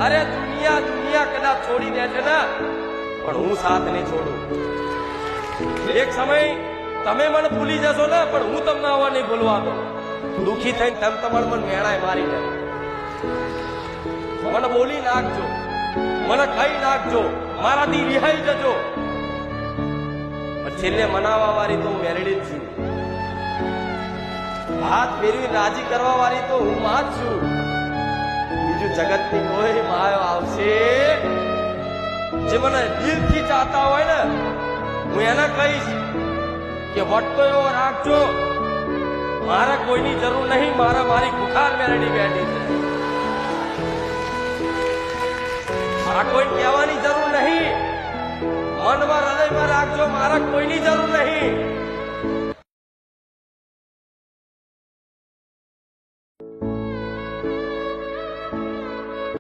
અરે દુનિયા દુનિયા કદાચ છોડી દે છે ને, પણ હું સાથ નહીં છોડું. એક સમય તમે મને ભૂલી જશો ને, પણ હું તમને આવા નહીં ભૂલવા દઉં. દુખી થઈને તમે તમારા મન મેણાય મારી દે. મને બોલી નાખજો, મને ખાઈ નાખજો, મારાથી રિહાઈ જજો, છેલ્લે મનાવા વાળી તો હું મેરડી જ છું. હાથ ફેરવી રાજી કરવા વાળી તો હું માં જ છું. બીજું જગતની કોઈ માયો આવશે જે મને દિલથી ચાહતા હોય ને, હું એને કહીશ કે વટતો એવો રાખજો, મારે કોઈની જરૂર નહીં, મારી ખુખાર મેરડી બેઠી છે. આ કોઈ કહેવાની જરૂર નહીં, મનમાં હૃદયમાં રાખજો, મારા કોઈની જરૂર નહીં.